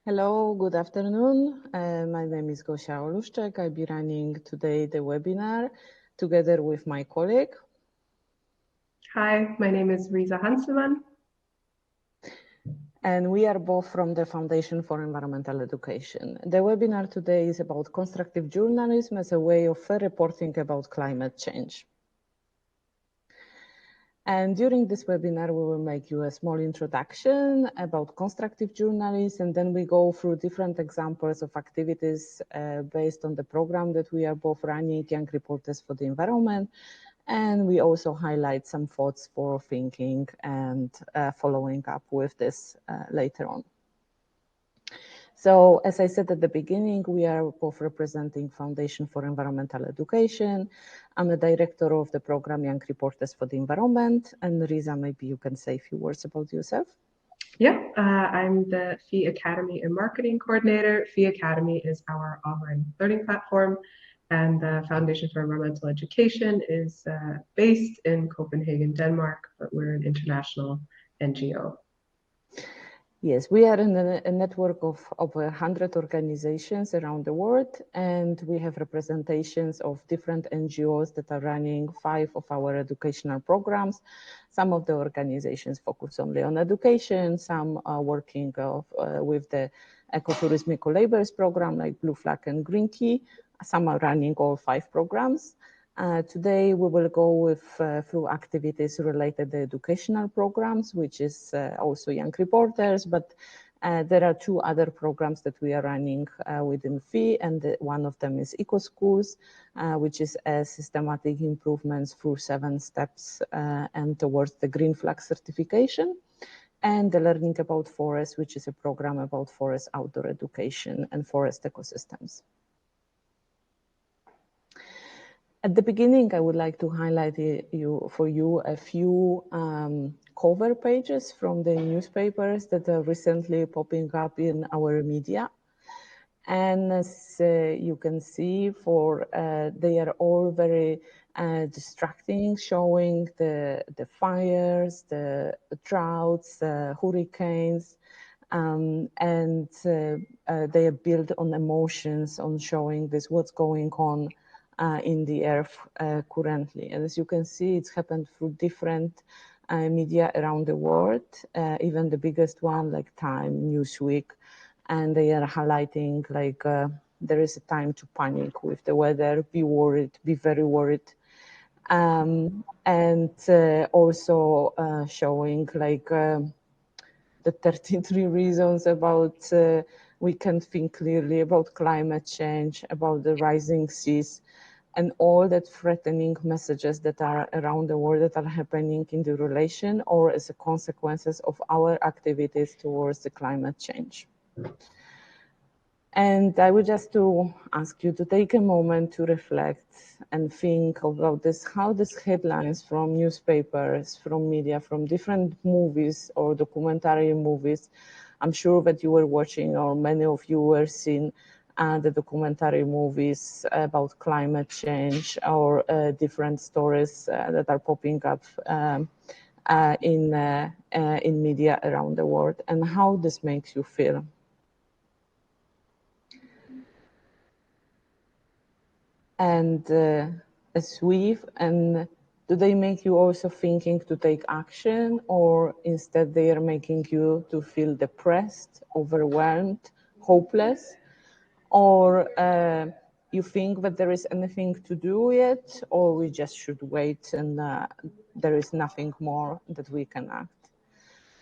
Hello, good afternoon. My name is Gosia Luszczek. I'll be running today the webinar together with my colleague. Hi, my name is Riza Hanselman. And we are both from the Foundation for Environmental Education. The webinar today is about constructive journalism as a way of fair reporting about climate change. And during this webinar, we will make you a small introduction about constructive journalism, and then we go through different examples of activities based on the program that we are both running, Young Reporters for the Environment. And we also highlight some thoughts for thinking and following up with this later on. So as I said at the beginning, we are both representing Foundation for Environmental Education. I'm the director of the program Young Reporters for the Environment. And Riza, maybe you can say a few words about yourself. Yeah, I'm the FEE Academy and Marketing Coordinator. FEE Academy is our online learning platform, and the Foundation for Environmental Education is based in Copenhagen, Denmark, but we're an international NGO. Yes, we are in a network of over 100 organizations around the world, and we have representations of different NGOs that are running 5 of our educational programs. Some of the organizations focus only on education, some are working with the ecotourism, eco-labels program like Blue Flag and Green Key. Some are running all 5 programs. Today, we will go through activities related to educational programs, which is also Young Reporters, but there are 2 other programs that we are running within FEE, and one of them is Eco Schools, which is a systematic improvements through 7 steps and towards the Green Flag certification, and the Learning About Forests, which is a program about forest outdoor education and forest ecosystems. At the beginning, I would like to highlight for you a few cover pages from the newspapers that are recently popping up in our media. And as you can see, they are all very distracting, showing the fires, the droughts, the hurricanes, and they are built on emotions, on showing this what's going on in the earth currently. And as you can see, it's happened through different media around the world, even the biggest one like Time, Newsweek, and they are highlighting like there is a time to panic with the weather, be worried, be very worried. And also showing like the 33 reasons about we can think clearly about climate change, about the rising seas, and all that threatening messages that are around the world that are happening in the relation or as a consequences of our activities towards the climate change. And I would just to ask you to take a moment to reflect and think about this, how these headlines from newspapers, from media, from different movies or documentary movies, I'm sure that you were watching or many of you were seeing the documentary movies about climate change or different stories that are popping up in media around the world, and how this makes you feel. And do they make you also thinking to take action, or instead they are making you to feel depressed, overwhelmed, hopeless? Or you think that there is anything to do yet, or we just should wait and there is nothing more that we can act?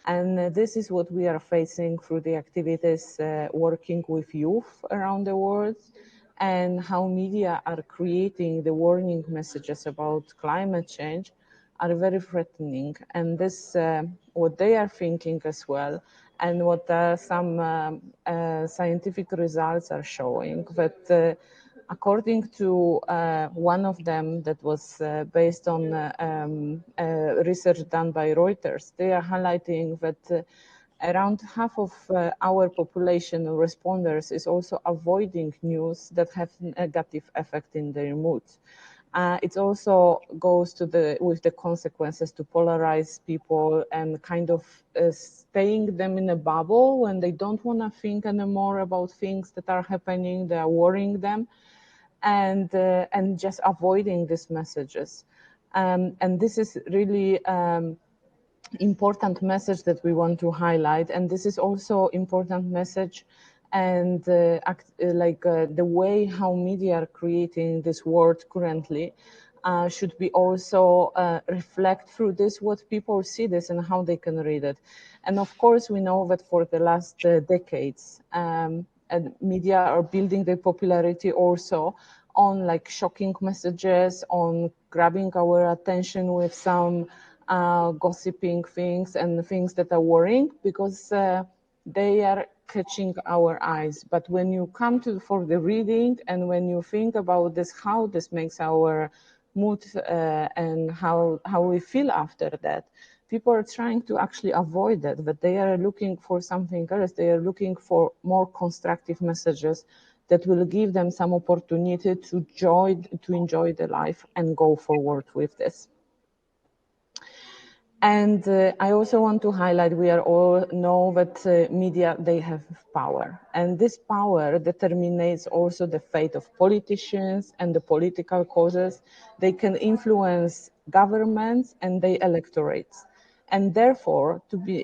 And this is what we are facing through the activities working with youth around the world, and how media are creating the warning messages about climate change are very threatening. And this, what they are thinking as well, and what some scientific results are showing, that according to one of them that was based on research done by Reuters, they are highlighting that around half of our population responders is also avoiding news that have negative effect in their mood. It also goes with the consequences to polarize people and kind of staying them in a bubble when they don't want to think anymore about things that are happening, they are worrying them, and just avoiding these messages. And this is really important message that we want to highlight, and this is also important message and the way how media are creating this world currently should be also reflect through this what people see this and how they can read it. And of course we know that for the last decades and media are building their popularity also on like shocking messages, on grabbing our attention with some gossiping things and things that are worrying, because they are catching our eyes. But when you come for the reading and when you think about this, how this makes our mood and how we feel after that, people are trying to actually avoid that, but they are looking for something else. They are looking for more constructive messages that will give them some opportunity to enjoy the life and go forward with this. And I also want to highlight, we are all know that media, they have power. And this power determines also the fate of politicians and the political causes. They can influence governments and their electorates. And therefore, to be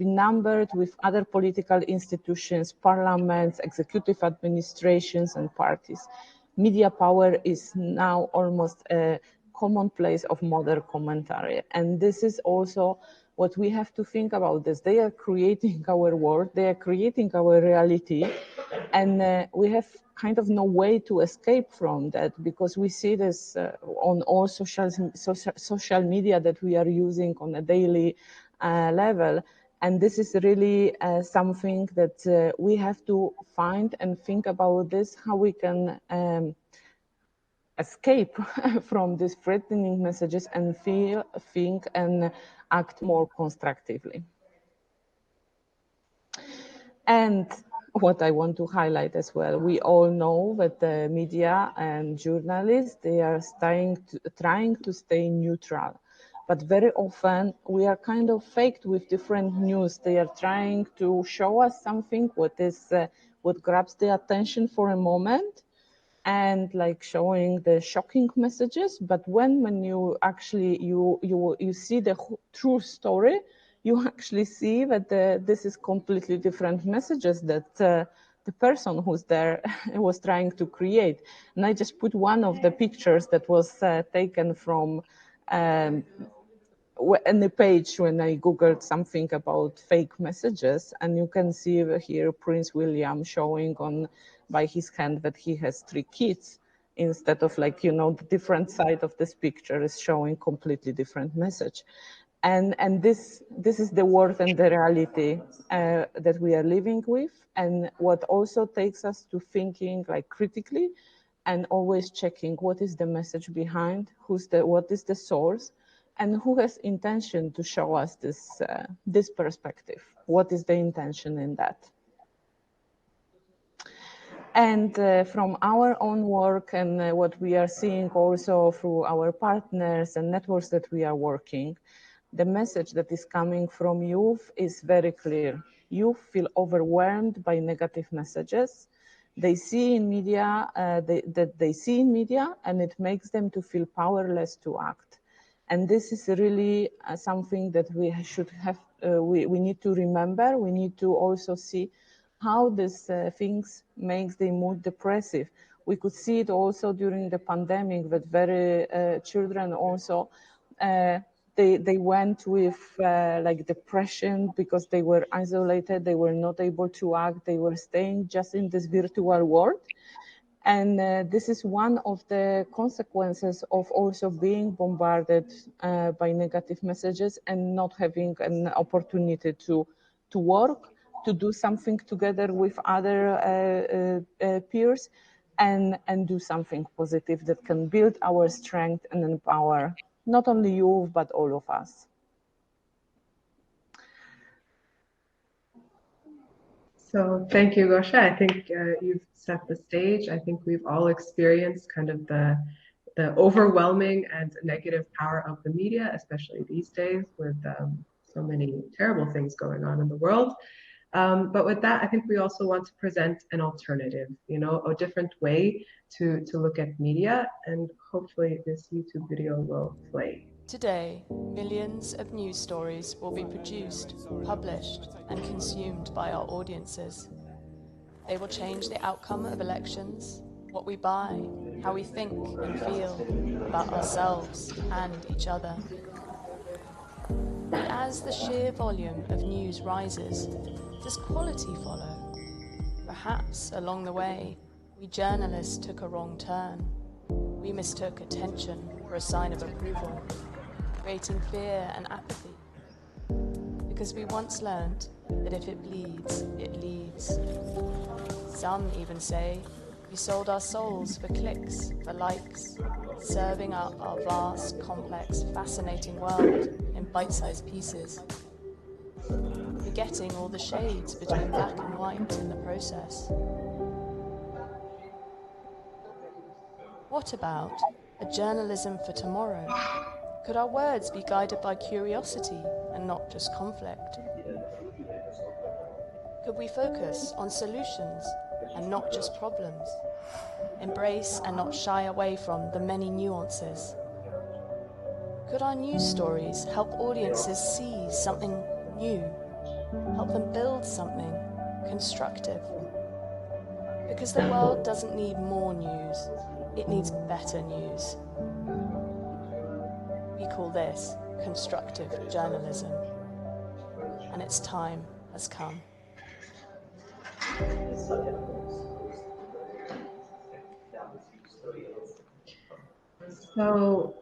numbered with other political institutions, parliaments, executive administrations, and parties. Media power is now almost a commonplace of modern commentary. And this is also what we have to think about this. They are creating our world, they are creating our reality, and we have kind of no way to escape from that, because we see this on all social media that we are using on a daily level. And this is really something that we have to find and think about this, how we can escape from these threatening messages and feel, think, and act more constructively. And what I want to highlight as well, we all know that the media and journalists, they are trying to stay neutral. But very often we are kind of faked with different news. They are trying to show us something what grabs the attention for a moment, and like showing the shocking messages. But when you actually you see the true story, you actually see that this is completely different messages that the person who's there was trying to create. And I just put one of the pictures that was taken from in the page when I googled something about fake messages, and you can see here Prince William showing on by his hand that he has 3 kids, instead of like, you know, the different side of this picture is showing completely different message. And this is the world and the reality that we are living with, and what also takes us to thinking like critically and always checking what is the message behind, what is the source, and who has intention to show us this perspective. What is the intention in that? And from our own work and what we are seeing also through our partners and networks that we are working, the message that is coming from youth is very clear. Youth feel overwhelmed by negative messages. They see in media, that they see in media, and it makes them to feel powerless to act. And this is really something that we should have, we need to remember. We need to also see how these things makes the mood depressive. We could see it also during the pandemic, that very children also, they went with like depression because they were isolated, they were not able to act, they were staying just in this virtual world. And this is one of the consequences of also being bombarded by negative messages and not having an opportunity to work, to do something together with other peers, and do something positive that can build our strength and empower not only you, but all of us. So thank you, Gosia. I think you've set the stage. I think we've all experienced kind of the overwhelming and negative power of the media, especially these days with so many terrible things going on in the world. But with that, I think we also want to present an alternative, a different way to look at media, and hopefully this YouTube video will play. Today, millions of news stories will be produced, published, and consumed by our audiences. They will change the outcome of elections, what we buy, how we think and feel about ourselves and each other. But as the sheer volume of news rises, does quality follow? Perhaps along the way, we journalists took a wrong turn. We mistook attention for a sign of approval, creating fear and apathy. Because we once learned that if it bleeds, it leads. Some even say we sold our souls for clicks, for likes, serving up our vast, complex, fascinating world in bite-sized pieces, forgetting all the shades between black and white in the process. What about a journalism for tomorrow? Could our words be guided by curiosity and not just conflict? Could we focus on solutions and not just problems? Embrace and not shy away from the many nuances? Could our news stories help audiences see something new? Help them build something constructive? Because the world doesn't need more news, it needs better news. We call this constructive journalism, and its time has come. So,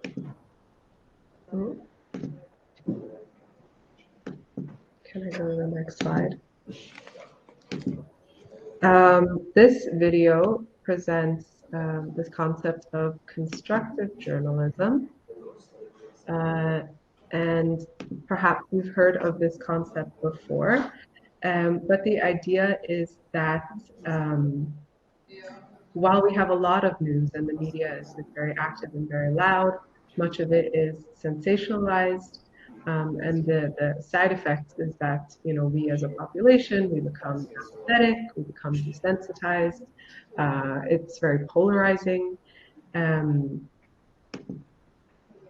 can I go to the next slide? This video presents this concept of constructive journalism. And perhaps you've heard of this concept before, but the idea is that while we have a lot of news and the media is very active and very loud, much of it is sensationalized, and the side effect is that we as a population, we become apathetic, we become desensitized. It's very polarizing.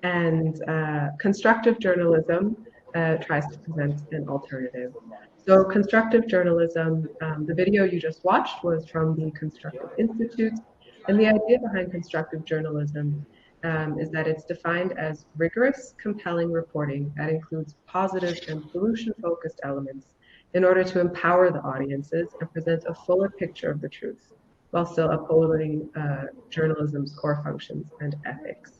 And constructive journalism tries to present an alternative. So constructive journalism, the video you just watched was from the Constructive Institute, and the idea behind constructive journalism is that it's defined as rigorous, compelling reporting that includes positive and solution-focused elements in order to empower the audiences and present a fuller picture of the truth, while still upholding journalism's core functions and ethics.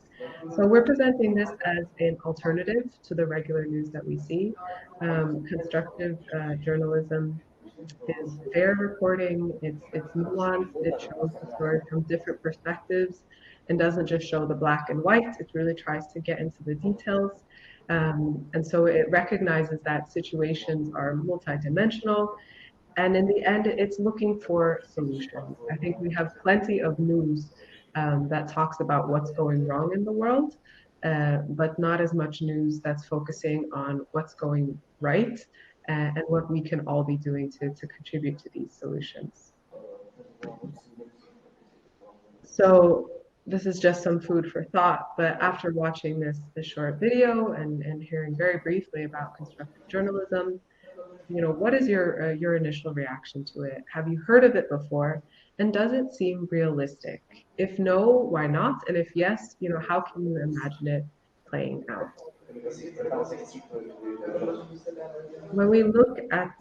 So we're presenting this as an alternative to the regular news that we see. Constructive journalism is fair reporting, it's nuanced, it shows the story from different perspectives and doesn't just show the black and white, it really tries to get into the details. And so it recognizes that situations are multidimensional, and in the end, it's looking for solutions. I think we have plenty of news that talks about what's going wrong in the world, but not as much news that's focusing on what's going right and what we can all be doing to contribute to these solutions. So this is just some food for thought, but after watching this short video and hearing very briefly about constructive journalism, what is your initial reaction to it? Have you heard of it before? And does it seem realistic? If no, why not? And if yes, how can you imagine it playing out? When we look at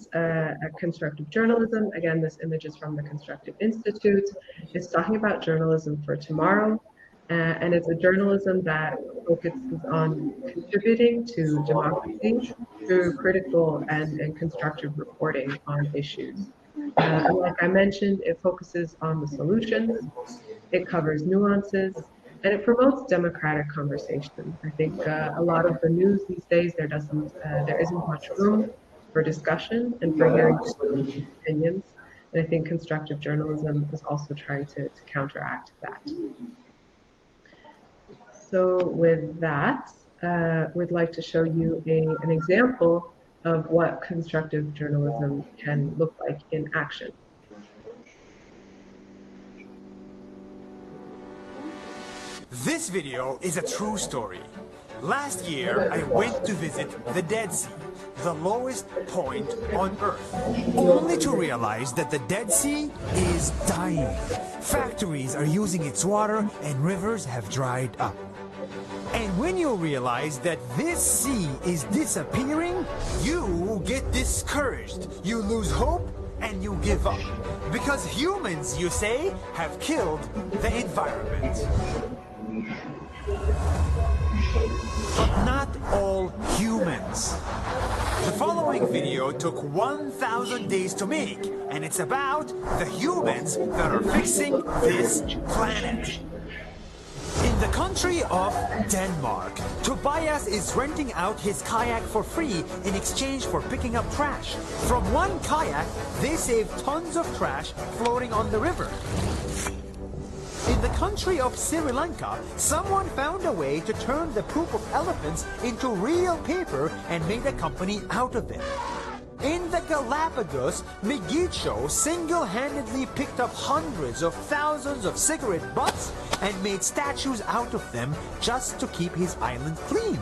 constructive journalism, again, this image is from the Constructive Institute. It's talking about journalism for tomorrow. And it's a journalism that focuses on contributing to democracy through critical and constructive reporting on issues. And like I mentioned, it focuses on the solutions, it covers nuances, and it promotes democratic conversation. I think a lot of the news these days, there isn't much room for discussion and for hearing opinions. And I think constructive journalism is also trying to counteract that. So with that, we'd like to show you an example of what constructive journalism can look like in action. This video is a true story. Last year, I went to visit the Dead Sea, the lowest point on Earth, only to realize that the Dead Sea is dying. Factories are using its water and rivers have dried up. And when you realize that this sea is disappearing, you get discouraged. You lose hope and you give up. Because humans, you say, have killed the environment. But not all humans. The following video took 1,000 days to make, and it's about the humans that are fixing this planet. In the country of Denmark, Tobias is renting out his kayak for free in exchange for picking up trash. From one kayak, they save tons of trash floating on the river. In the country of Sri Lanka, someone found a way to turn the poop of elephants into real paper and made a company out of it. In the Galapagos, Migicho single-handedly picked up hundreds of thousands of cigarette butts and made statues out of them just to keep his island clean.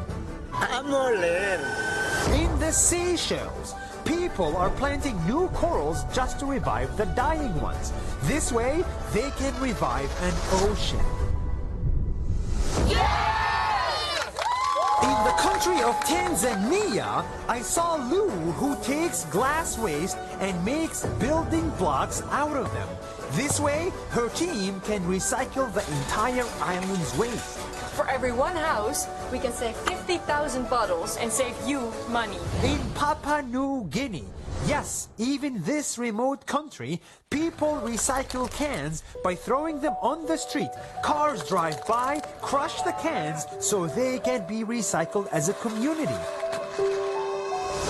In the Seychelles, people are planting new corals just to revive the dying ones. This way, they can revive an ocean. In the country of Tanzania, I saw Lou who takes glass waste and makes building blocks out of them. This way, her team can recycle the entire island's waste. For every one house, we can save 50,000 bottles and save you money. In Papua New Guinea, yes, even this remote country, people recycle cans by throwing them on the street. Cars drive by, crush the cans so they can be recycled as a community.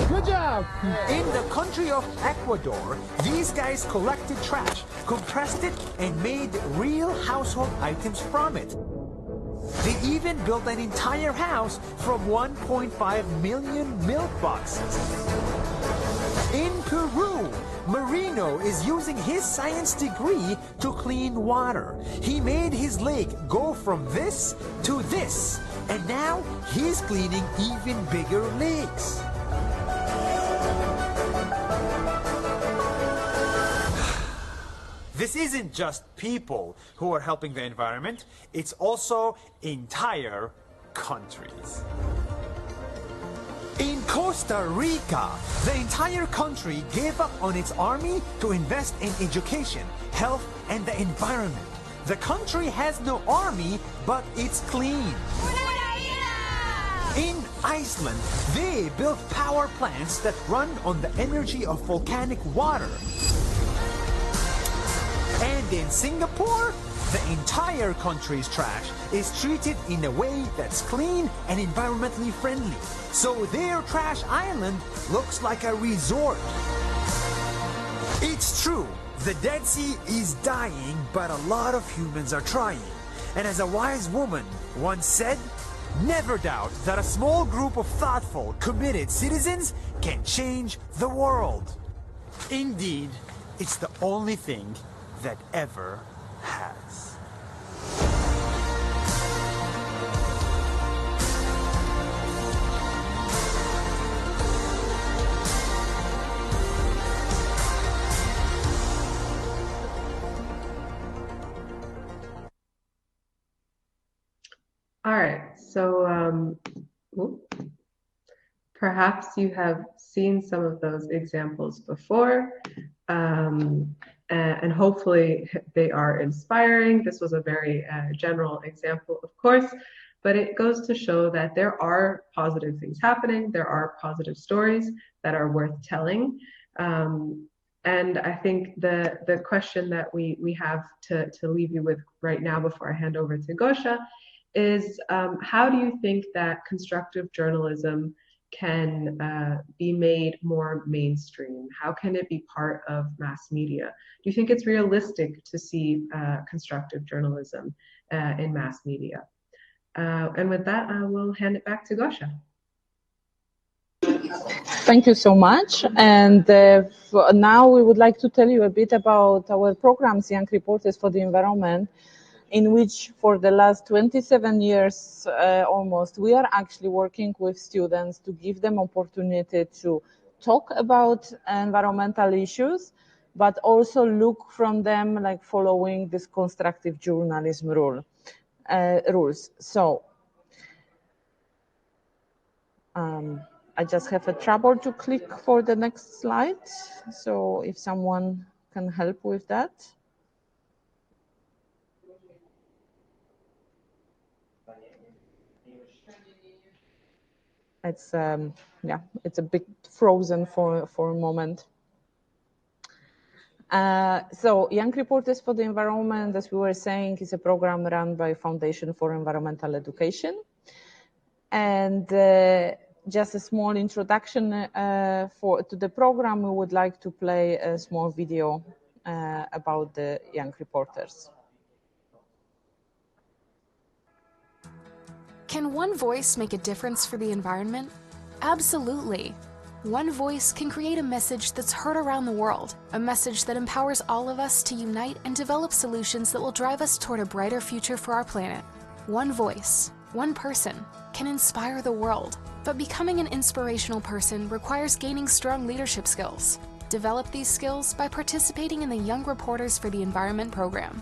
Good job! In the country of Ecuador, these guys collected trash, compressed it, and made real household items from it. They even built an entire house from 1.5 million milk boxes. In Peru, Marino is using his science degree to clean water. He made his lake go from this to this, and now he's cleaning even bigger lakes. This isn't just people who are helping the environment, it's also entire countries. In Costa Rica, the entire country gave up on its army to invest in education, health, and the environment. The country has no army, but it's clean. In Iceland, they built power plants that run on the energy of volcanic water. And in Singapore, the entire country's trash is treated in a way that's clean and environmentally friendly. So their trash island looks like a resort. It's true, the Dead Sea is dying, but a lot of humans are trying. And as a wise woman once said, never doubt that a small group of thoughtful, committed citizens can change the world. Indeed, it's the only thing that ever has. All right, so perhaps you have seen some of those examples before, and hopefully they are inspiring. This was a very general example, of course, but it goes to show that there are positive things happening. There are positive stories that are worth telling. And I think the question that we have to leave you with right now before I hand over to Gosia is how do you think that constructive journalism can be made more mainstream? How can it be part of mass media? Do you think it's realistic to see constructive journalism in mass media? And with that, I will hand it back to Gosia. Thank you so much. And now we would like to tell you a bit about our programs, Young Reporters for the Environment, in which for the last 27 years almost, we are actually working with students to give them opportunity to talk about environmental issues, but also look from them like following this constructive journalism rules. So I just have a trouble to click for the next slide. So if someone can help with that. It's yeah, it's a bit frozen for a moment. So Young Reporters for the Environment, as we were saying, is a program run by Foundation for Environmental Education. And just a small introduction to the program, we would like to play a small video about the Young Reporters. Can one voice make a difference for the environment? Absolutely. One voice can create a message that's heard around the world, a message that empowers all of us to unite and develop solutions that will drive us toward a brighter future for our planet. One voice, one person, can inspire the world, but becoming an inspirational person requires gaining strong leadership skills. Develop these skills by participating in the Young Reporters for the Environment program.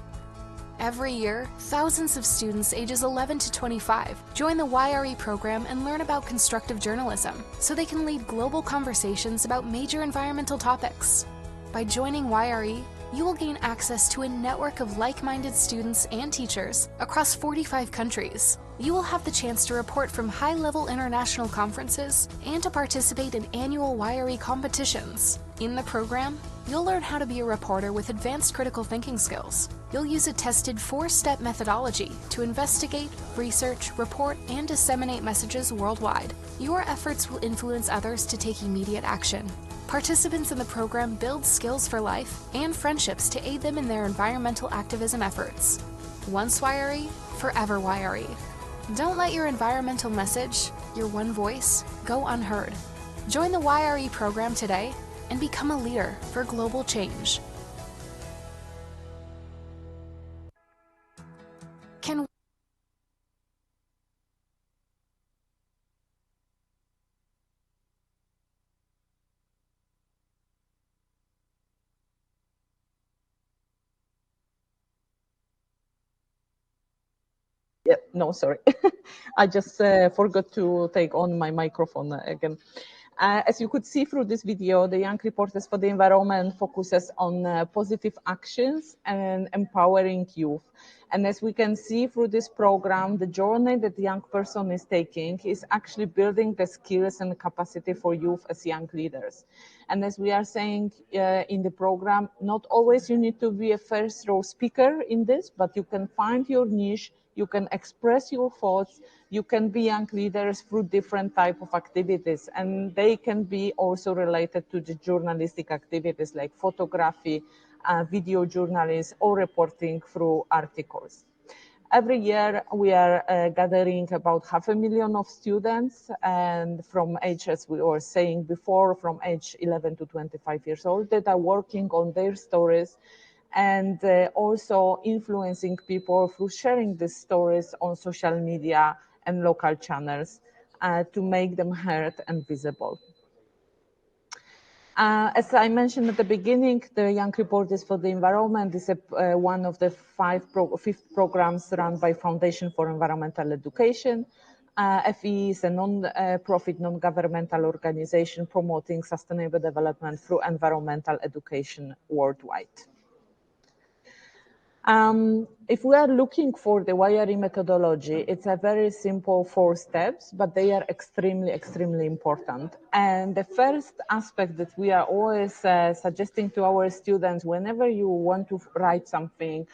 Every year, thousands of students ages 11 to 25 join the YRE program and learn about constructive journalism so they can lead global conversations about major environmental topics. By joining YRE, you will gain access to a network of like-minded students and teachers across 45 countries. You will have the chance to report from high-level international conferences and to participate in annual YRE competitions. In the program, you'll learn how to be a reporter with advanced critical thinking skills. You'll use a tested 4-step methodology to investigate, research, report, and disseminate messages worldwide. Your efforts will influence others to take immediate action. Participants in the program build skills for life and friendships to aid them in their environmental activism efforts. Once YRE, forever YRE. Don't let your environmental message, your one voice, go unheard. Join the YRE program today and become a leader for global change. Can Yeah, no, sorry. I just forgot to take on my microphone again. As you could see through this video, the Young Reporters for the Environment focuses on positive actions and empowering youth. And as we can see through this program, the journey that the young person is taking is actually building the skills and capacity for youth as young leaders. And as we are saying in the program, not always you need to be a first row speaker in this, but you can find your niche, you can express your thoughts, you can be young leaders through different type of activities, and they can be also related to the journalistic activities like photography, video journalism, or reporting through articles. Every year we are gathering about 500,000 of students, and from age, as we were saying before, from age 11 to 25 years old, that are working on their stories and also influencing people through sharing these stories on social media and local channels to make them heard and visible. As I mentioned at the beginning, the Young Reporters for the Environment is one of the fifth programs run by Foundation for Environmental Education. FE is a non-profit, non-governmental organization promoting sustainable development through environmental education worldwide. If we are looking for the YRE methodology, it's a very simple 4 steps, but they are extremely, extremely important. And the first aspect that we are always suggesting to our students, whenever you want to write something,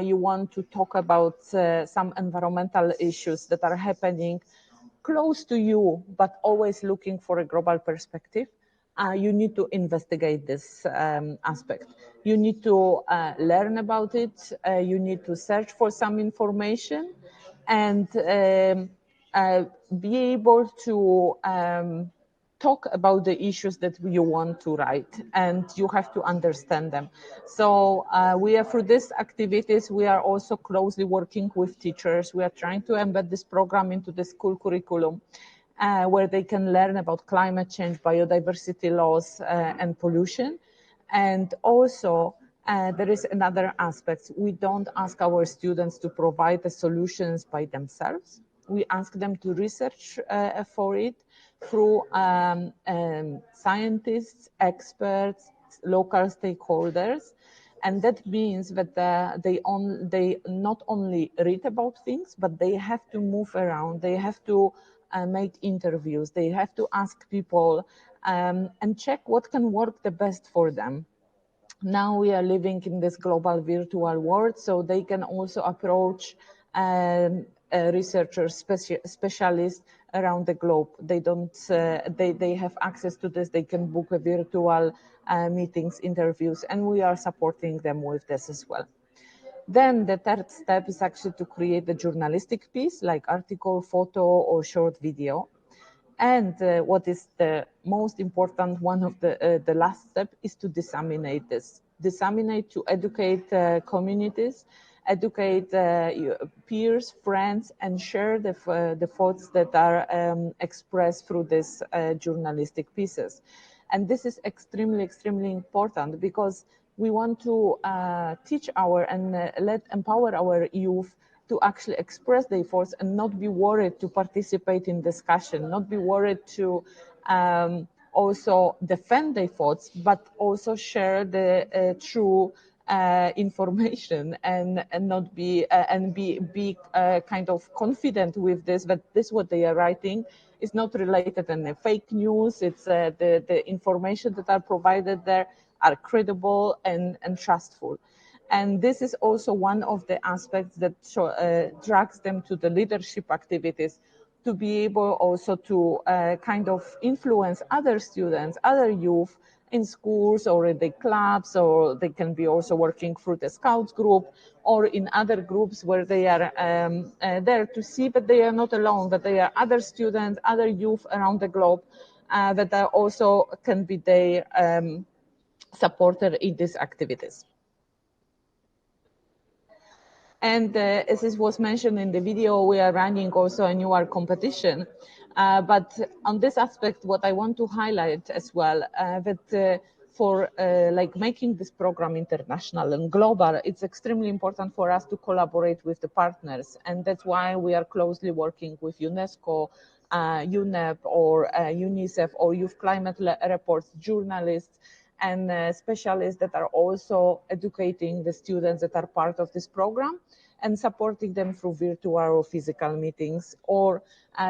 you want to talk about some environmental issues that are happening close to you, but always looking for a global perspective, you need to investigate this aspect. You need to learn about it. You need to search for some information. and be able to talk about the issues that you want to write, and you have to understand them. So we are, through these activities, we are also closely working with teachers. We are trying to embed this program into the school curriculum, where they can learn about climate change, biodiversity loss, and pollution. And also, there is another aspect. We don't ask our students to provide the solutions by themselves. We ask them to research for it through scientists, experts, local stakeholders. And that means that they not only read about things, but they have to move around. They have to make interviews. They have to ask people and check what can work the best for them. Now we are living in this global virtual world, so they can also approach researchers, specialists around the globe. They don't. They have access to this. They can book a virtual meetings, interviews, and we are supporting them with this as well. Then the third step is actually to create a journalistic piece, like article, photo, or short video. And what is the most important one of the last step is to disseminate this. Disseminate, to educate communities, educate peers, friends, and share the thoughts that are expressed through these journalistic pieces. And this is extremely, extremely important, because we want to teach our and empower our youth to actually express their thoughts and not be worried to participate in discussion, not be worried to also defend their thoughts, but also share the true information and not be kind of confident with this, that this what they are writing is not related to any fake news. It's the information that are provided there are credible and trustful. And this is also one of the aspects that drags them to the leadership activities, to be able also to kind of influence other students, other youth in schools or in the clubs, or they can be also working through the Scouts group or in other groups where they are there to see that they are not alone, that there are other students, other youth around the globe that are also can be there supported in these activities. And as it was mentioned in the video, we are running also a newer competition. But on this aspect, what I want to highlight as well, that for like making this program international and global, it's extremely important for us to collaborate with the partners. And that's why we are closely working with UNESCO, UNEP, or UNICEF, or Youth Climate Reports, journalists, and specialists that are also educating the students that are part of this program and supporting them through virtual or physical meetings or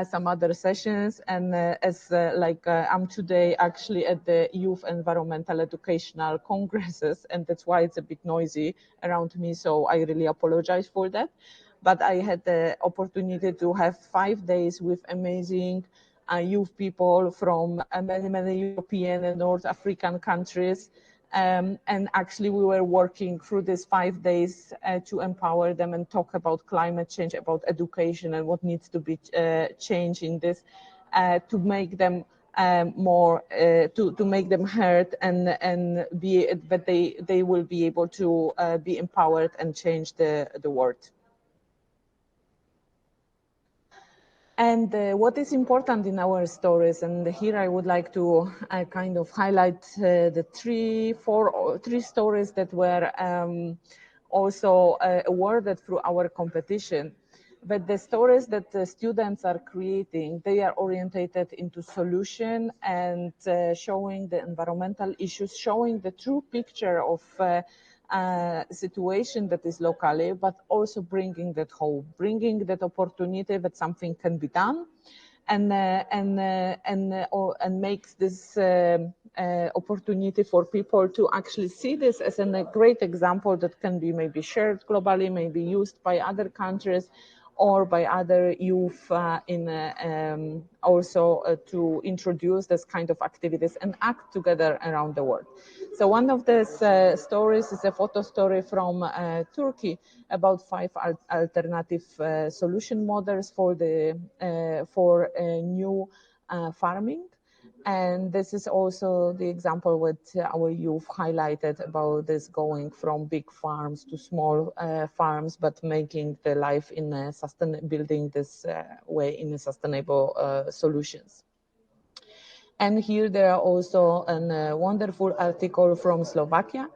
some other sessions. And I'm today actually at the Youth Environmental Educational Congresses, and that's why it's a bit noisy around me, so I really apologize for that. But I had the opportunity to have 5 days with amazing youth people from many European and North African countries. And actually we were working through these 5 days to empower them and talk about climate change, about education and what needs to be changed in this to make them more, to make them heard and be, that they will be able to be empowered and change the world. And what is important in our stories, and here I would like to kind of highlight the three stories that were also awarded through our competition. But the stories that the students are creating, they are orientated into solution and showing the environmental issues, showing the true picture of situation that is locally, but also bringing that hope, bringing that opportunity that something can be done, and makes this opportunity for people to actually see this as a great example that can be maybe shared globally, maybe used by other countries or by other youth also to introduce this kind of activities and act together around the world. So one of these stories is a photo story from Turkey about 5 alternative solution models for the new farming. And this is also the example what our youth highlighted about this going from big farms to small farms, but making the life in a building this way in a sustainable solutions. And here there are also a wonderful article from Slovakia,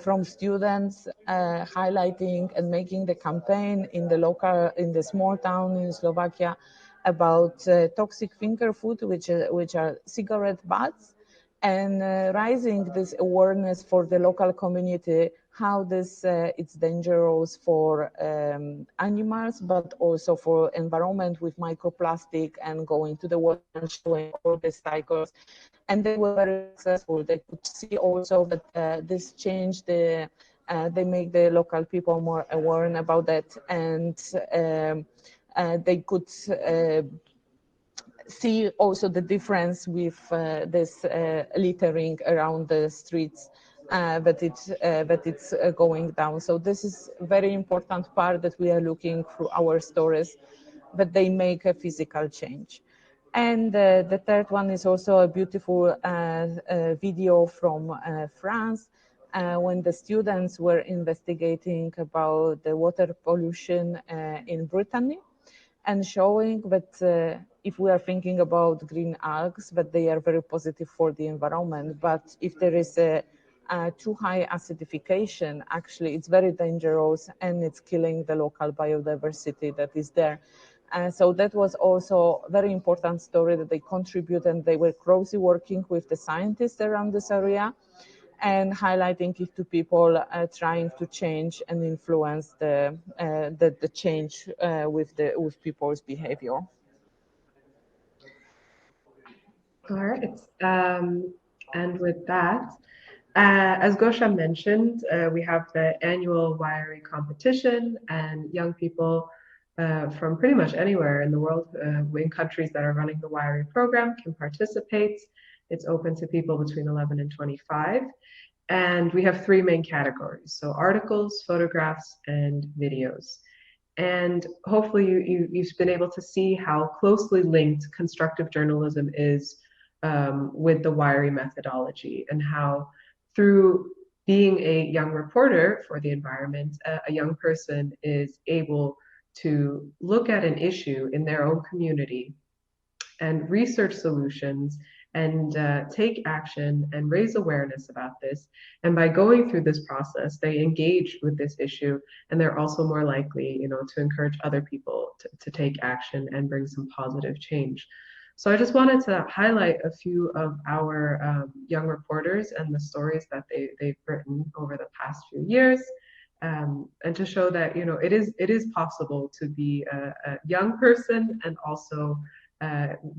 from students highlighting and making the campaign in the small town in Slovakia about toxic finger food, which are cigarette butts, and raising this awareness for the local community, how this it's dangerous for animals, but also for environment with microplastic and going to the water and showing all the cycles. And they were very successful. They could see also that this changed they make the local people more aware about that, and they could see also the difference with this littering around the streets, that it's going down. So this is a very important part that we are looking through our stories, that they make a physical change. And the third one is also a beautiful video from France, when the students were investigating about the water pollution in Brittany, and showing that if we are thinking about green algae, that they are very positive for the environment, but if there is a too high acidification, actually it's very dangerous and it's killing the local biodiversity that is there. So that was also a very important story that they contribute, and they were closely working with the scientists around this area and highlighting it to people trying to change and influence the change with people's behavior. All right. And with that, as Gosia mentioned, we have the annual wiry competition, and young people from pretty much anywhere in the world, in countries that are running the wiry program, can participate. It's open to people between 11 and 25. And we have 3 main categories: so articles, photographs, and videos. And hopefully you've been able to see how closely linked constructive journalism is with the wiry methodology, and how through being a young reporter for the environment, a young person is able to look at an issue in their own community and research solutions and take action and raise awareness about this. And by going through this process, they engage with this issue, and they're also more likely, to encourage other people to take action and bring some positive change. So I just wanted to highlight a few of our young reporters and the stories that they've written over the past few years, and to show that it is possible to be a young person and also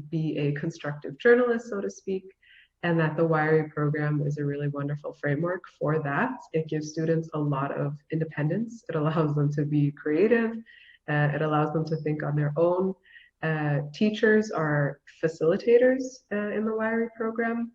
be a constructive journalist, so to speak, and that the Wiry program is a really wonderful framework for that. It gives students a lot of independence. It allows them to be creative. It allows them to think on their own. Teachers are facilitators in the Wiry program,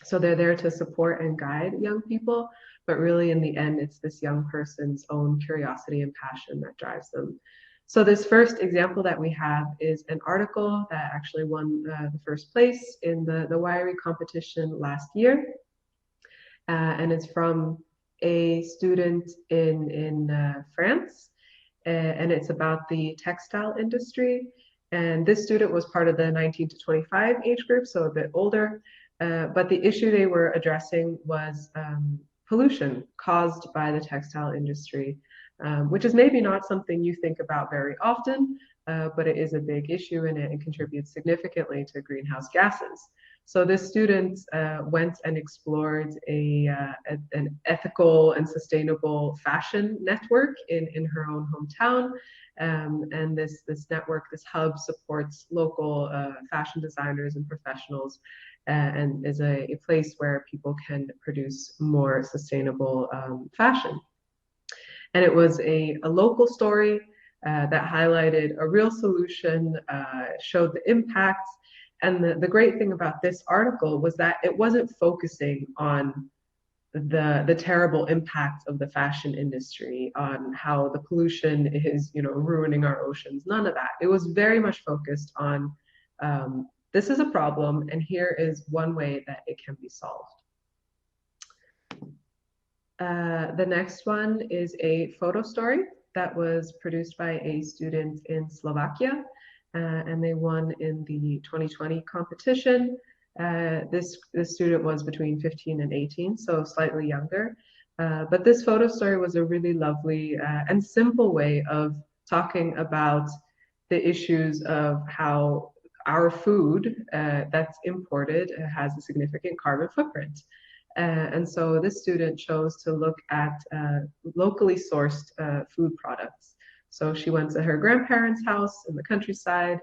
so they're there to support and guide young people, but really in the end, it's this young person's own curiosity and passion that drives them. So this first example that we have is an article that actually won the first place in the Wiry competition last year. And it's from a student in France, and it's about the textile industry. And this student was part of the 19 to 25 age group, so a bit older. But the issue they were addressing was pollution caused by the textile industry, which is maybe not something you think about very often, but it is a big issue, and it contributes significantly to greenhouse gases. So this student went and explored an ethical and sustainable fashion network in her own hometown. And this network, this hub, supports local fashion designers and professionals, and is a place where people can produce more sustainable fashion. And it was a local story that highlighted a real solution, showed the impacts. And the great thing about this article was that it wasn't focusing on the terrible impact of the fashion industry on how the pollution is, ruining our oceans. None of that. It was very much focused on this is a problem, and here is one way that it can be solved. The next one is a photo story that was produced by a student in Slovakia, and they won in the 2020 competition. This student was between 15 and 18, so slightly younger. But this photo story was a really lovely and simple way of talking about the issues of how our food that's imported has a significant carbon footprint. And so this student chose to look at locally sourced food products. So she went to her grandparents' house in the countryside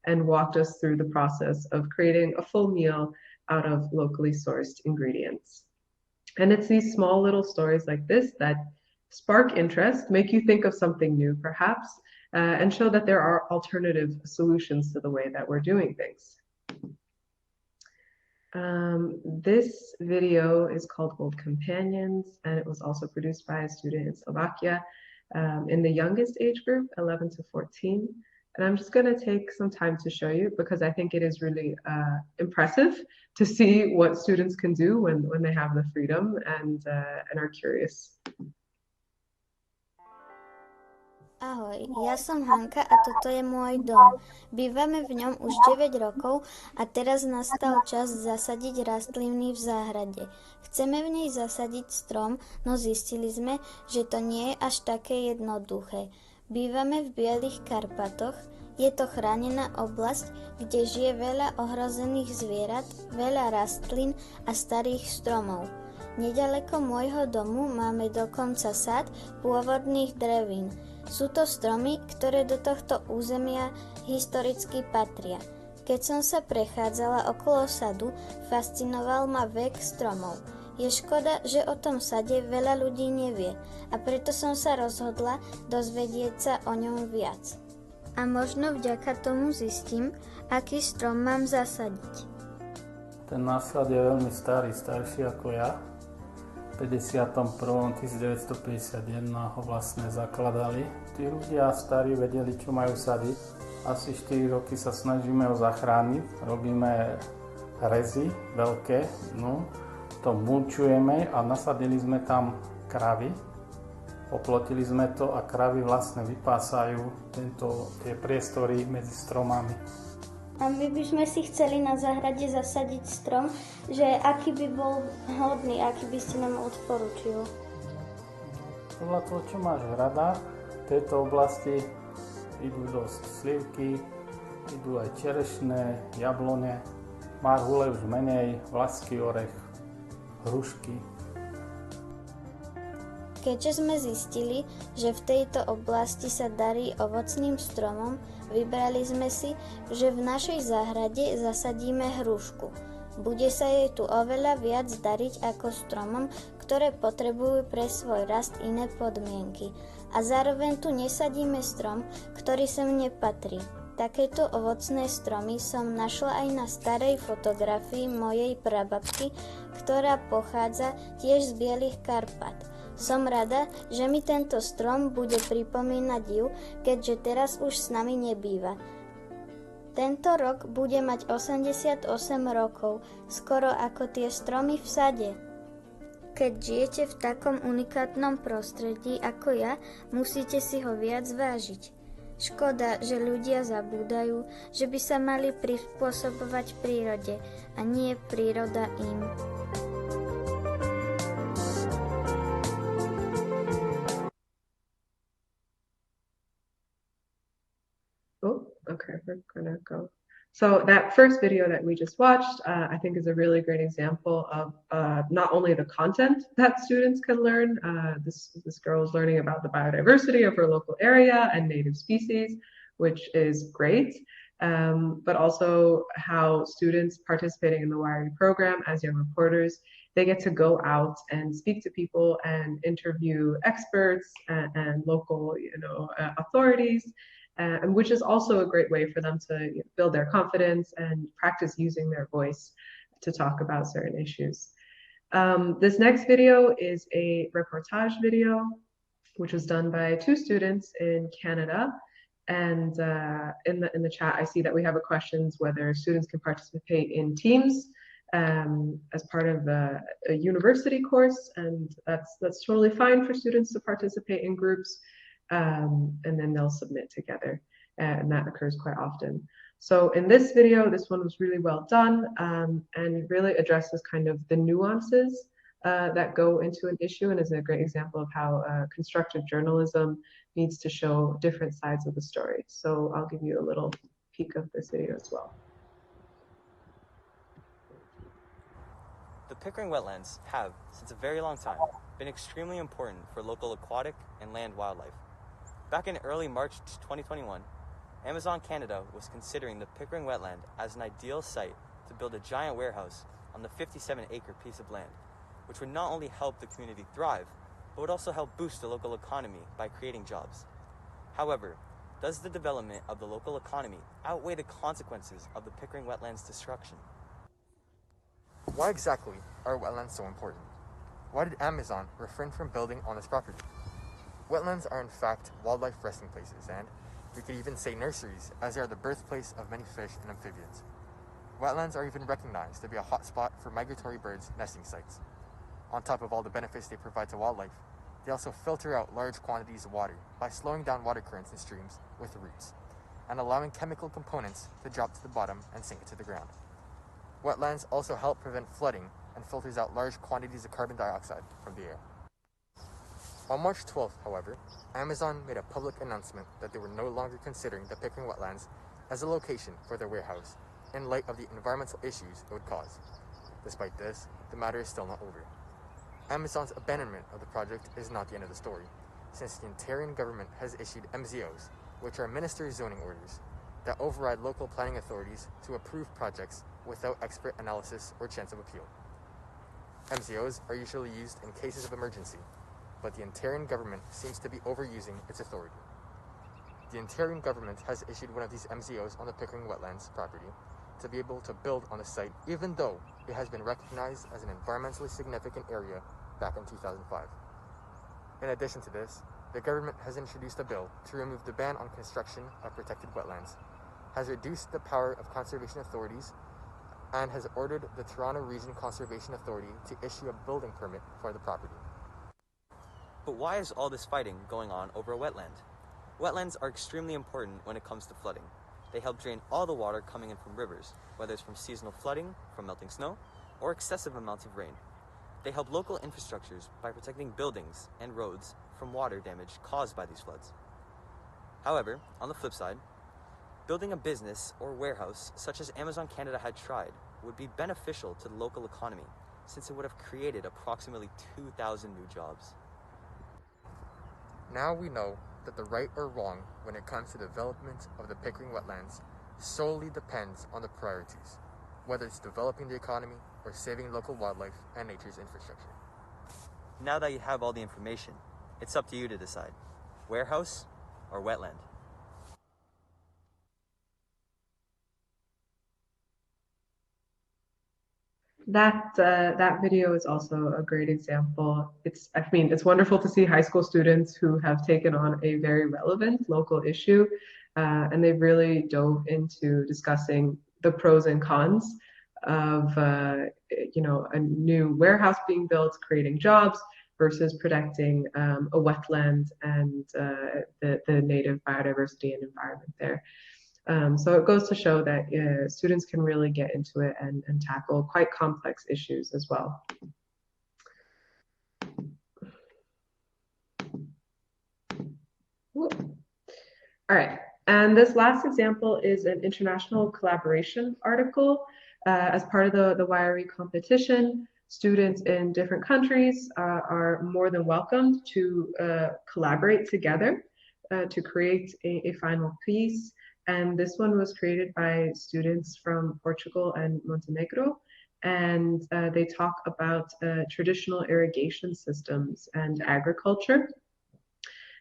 and walked us through the process of creating a full meal out of locally sourced ingredients. And it's these small little stories like this that spark interest, make you think of something new perhaps, and show that there are alternative solutions to the way that we're doing things. This video is called Old Companions, and it was also produced by a student in Slovakia in the youngest age group, 11 to 14. And I'm just going to take some time to show you because I think it is really impressive to see what students can do when they have the freedom and are curious. Ahoj, ja som Hanka a toto je môj dom. Bývame v ňom už 9 rokov a teraz nastal čas zasadiť rastliny v záhrade. Chceme v nej zasadiť strom, no zistili sme, že to nie je až také jednoduché. Bývame v Bielých Karpatoch, je to chránená oblasť, kde žije veľa ohrozených zvierat, veľa rastlín a starých stromov. Nedaleko môjho domu máme dokonca sad pôvodných drevín. Sú to stromy, ktoré do tohto územia historicky patria. Keď som sa prechádzala okolo sadu, fascinoval ma vek stromov. Je škoda, že o tom sade veľa ľudí nevie a preto som sa rozhodla dozvedieť sa o ňom viac. A možno vďaka tomu zistím, aký strom mám zasadiť. Ten násad je veľmi starý, starší ako ja. V 1951 ho vlastne zakladali. Tí ľudia starí vedeli, čo majú sadiť. Asi 4 roky sa snažíme ho zachrániť. Robíme rezy veľké, to mulčujeme a nasadili sme tam kravy. Oplotili sme to a kravy vlastne vypásajú tie priestory medzi stromami. A my by sme si chceli na záhrade zasadiť strom, že aký by bol hodný, aký by ste nám odporučil. Podľa toho, čo máš v radách, v tejto oblasti idú dosť slivky, idú aj čerešné, jablone, marhule už menej, vlaský orech, hrušky. Keďže sme zistili, že v tejto oblasti sa darí ovocným stromom, vybrali sme si, že v našej záhrade zasadíme hrušku. Bude sa jej tu oveľa viac dariť ako stromom, ktoré potrebujú pre svoj rast iné podmienky. A zároveň tu nesadíme strom, ktorý sem nepatrí. Takéto ovocné stromy som našla aj na starej fotografii mojej prababky, ktorá pochádza tiež z Bielých Karpat. Som rada, že mi tento strom bude pripomínať ju, keďže teraz už s nami nebýva. Tento rok bude mať 88 rokov, skoro ako tie stromy v sade. Keď žijete v takom unikátnom prostredí ako ja, musíte si ho viac vážiť. Škoda, že ľudia zabúdajú, že by sa mali prispôsobovať prírode a nie príroda im. Okay, we're gonna go. So that first video that we just watched, I think is a really great example of not only the content that students can learn. This girl is learning about the biodiversity of her local area and native species, which is great, but also how students participating in the Wiring program as young reporters, they get to go out and speak to people and interview experts and local, authorities. Which is also a great way for them to build their confidence and practice using their voice to talk about certain issues. This next video is a reportage video, which was done by 2 students in Canada. And in the chat, I see that we have a questions whether students can participate in teams as part of a university course, and that's totally fine for students to participate in groups, and then they'll submit together, and that occurs quite often. So in this video, this one was really well done, and really addresses kind of the nuances that go into an issue, and is a great example of how constructive journalism needs to show different sides of the story. So I'll give you a little peek of this video as well. The Pickering wetlands have, since a very long time, been extremely important for local aquatic and land wildlife. Back in early March 2021, Amazon Canada was considering the Pickering wetland as an ideal site to build a giant warehouse on the 57-acre piece of land, which would not only help the community thrive, but would also help boost the local economy by creating jobs. However, does the development of the local economy outweigh the consequences of the Pickering wetlands destruction? Why exactly are wetlands so important? Why did Amazon refrain from building on this property? Wetlands are in fact wildlife resting places, and we could even say nurseries, as they are the birthplace of many fish and amphibians. Wetlands are even recognized to be a hotspot for migratory birds' nesting sites. On top of all the benefits they provide to wildlife, they also filter out large quantities of water by slowing down water currents in streams with roots, and allowing chemical components to drop to the bottom and sink into the ground. Wetlands also help prevent flooding and filters out large quantities of carbon dioxide from the air. On March 12th, however, Amazon made a public announcement that they were no longer considering the Pickering wetlands as a location for their warehouse in light of the environmental issues it would cause. Despite this, the matter is still not over. Amazon's abandonment of the project is not the end of the story, since the Ontarian government has issued MZOs, which are Minister's Zoning Orders, that override local planning authorities to approve projects without expert analysis or chance of appeal. MZOs are usually used in cases of emergency, but the Ontarian government seems to be overusing its authority. The Ontarian government has issued one of these MZOs on the Pickering wetlands property to be able to build on the site, even though it has been recognized as an environmentally significant area back in 2005. In addition to this, the government has introduced a bill to remove the ban on construction of protected wetlands, has reduced the power of conservation authorities, and has ordered the Toronto Region Conservation Authority to issue a building permit for the property. But why is all this fighting going on over a wetland? Wetlands are extremely important when it comes to flooding. They help drain all the water coming in from rivers, whether it's from seasonal flooding, from melting snow, or excessive amounts of rain. They help local infrastructures by protecting buildings and roads from water damage caused by these floods. However, on the flip side, building a business or warehouse, such as Amazon Canada had tried, would be beneficial to the local economy, since it would have created approximately 2,000 new jobs. Now we know that the right or wrong when it comes to the development of the Pickering wetlands solely depends on the priorities, whether it's developing the economy or saving local wildlife and nature's infrastructure. Now that you have all the information, it's up to you to decide, warehouse or wetland. That video is also a great example. It's wonderful to see high school students who have taken on a very relevant local issue, and they've really dove into discussing the pros and cons of a new warehouse being built, creating jobs, versus protecting a wetland and the native biodiversity and environment there. So it goes to show that students can really get into it and tackle quite complex issues as well. All right, and this last example is an international collaboration article. As part of the YRE competition, students in different countries are more than welcomed to collaborate together to create a final piece. And this one was created by students from Portugal and Montenegro. And they talk about traditional irrigation systems and agriculture.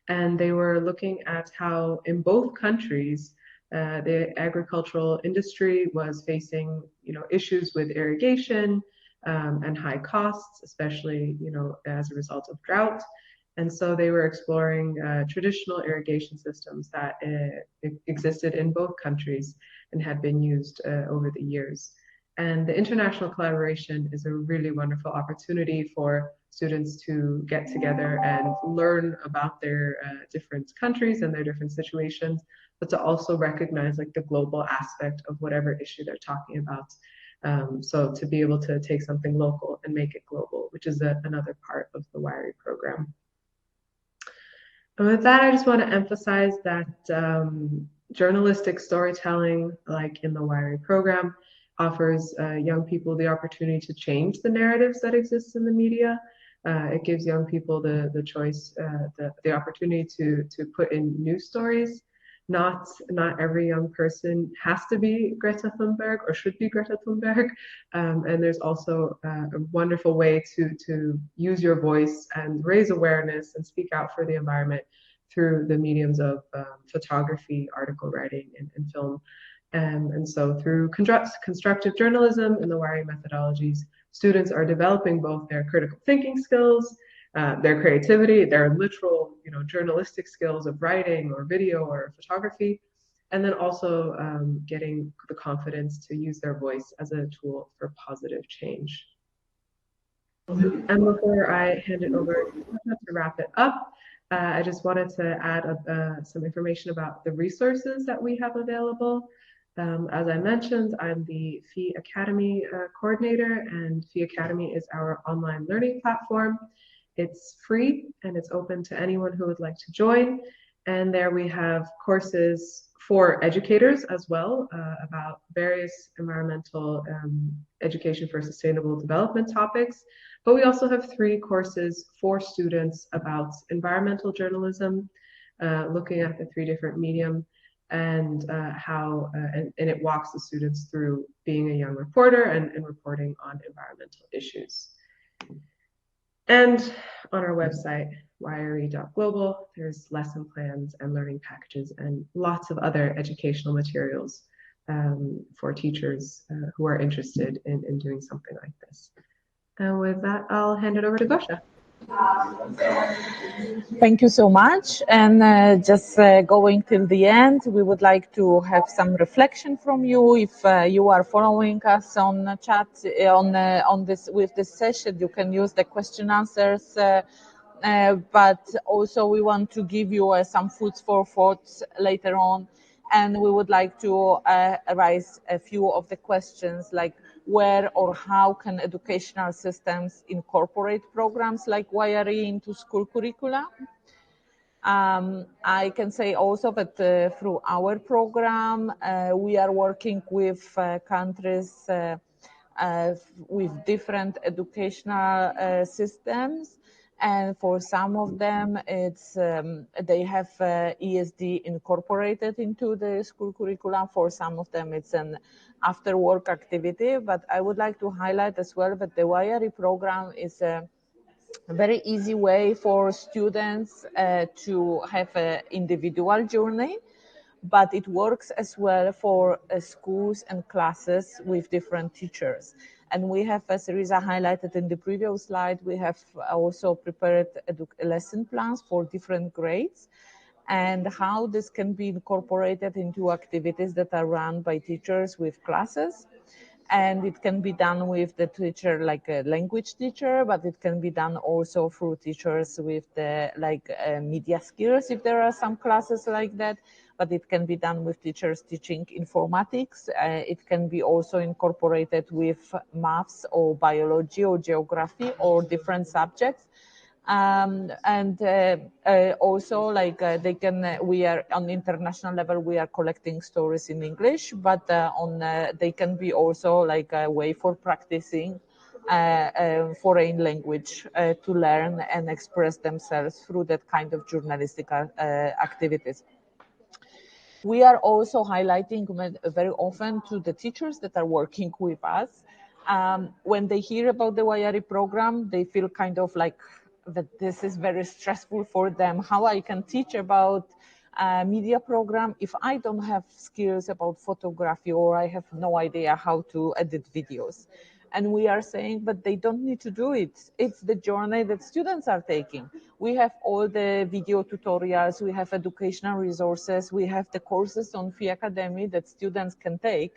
And they were looking at how in both countries, the agricultural industry was facing issues with irrigation, and high costs, especially, as a result of drought. And so they were exploring traditional irrigation systems that existed in both countries and had been used over the years. And the international collaboration is a really wonderful opportunity for students to get together and learn about their different countries and their different situations, but to also recognize like the global aspect of whatever issue they're talking about. So to be able to take something local and make it global, which is another part of the WIRI program. And with that, I just want to emphasize that journalistic storytelling, like in the WIRI program, offers young people the opportunity to change the narratives that exist in the media. It gives young people the choice, the opportunity to put in new stories. Not every young person has to be Greta Thunberg or should be Greta Thunberg. And there's also a wonderful way to use your voice and raise awareness and speak out for the environment through the mediums of photography, article writing, and film. And so through constructive journalism and the WIRI methodologies, students are developing both their critical thinking skills, their creativity, their literal, journalistic skills of writing or video or photography, and then also getting the confidence to use their voice as a tool for positive change. And before I hand it over to wrap it up, I just wanted to add some information about the resources that we have available. As I mentioned, I'm the FEE Academy coordinator, and FEE Academy is our online learning platform. It's free and it's open to anyone who would like to join. And there we have courses for educators as well about various environmental education for sustainable development topics. But we also have 3 courses for students about environmental journalism, looking at the 3 different medium and how, and it walks the students through being a young reporter and reporting on environmental issues. And on our website, wiri.global, there's lesson plans and learning packages and lots of other educational materials for teachers who are interested in doing something like this. And with that, I'll hand it over to Gosia. Thank you so much. And just going till the end, we would like to have some reflection from you. If you are following us on chat on this with this session, you can use the question answers. But also we want to give you some food for thoughts later on. And we would like to raise a few of the questions like where or how can educational systems incorporate programs like WIRI into school curricula? I can say also that through our program, we are working with countries with different educational systems. And for some of them, it's they have ESD incorporated into the school curriculum. For some of them, it's an after-work activity. But I would like to highlight as well that the WIRI program is a very easy way for students to have an individual journey, but it works as well for schools and classes with different teachers. And we have, as Riza highlighted in the previous slide, we have also prepared lesson plans for different grades and how this can be incorporated into activities that are run by teachers with classes. And it can be done with the teacher, like a language teacher, but it can be done also through teachers with the media skills, if there are some classes like that. But it can be done with teachers teaching informatics. It can be also incorporated with maths or biology or geography or different subjects. Also they can, we are on international level, we are collecting stories in English, but they can be also like a way for practicing foreign language to learn and express themselves through that kind of journalistic activities. We are also highlighting very often to the teachers that are working with us, when they hear about the WIRI program, they feel kind of like that this is very stressful for them. How I can teach about a media program if I don't have skills about photography or I have no idea how to edit videos. And we are saying, but they don't need to do it. It's the journey that students are taking. We have all the video tutorials, we have educational resources, we have the courses on FEE Academy that students can take,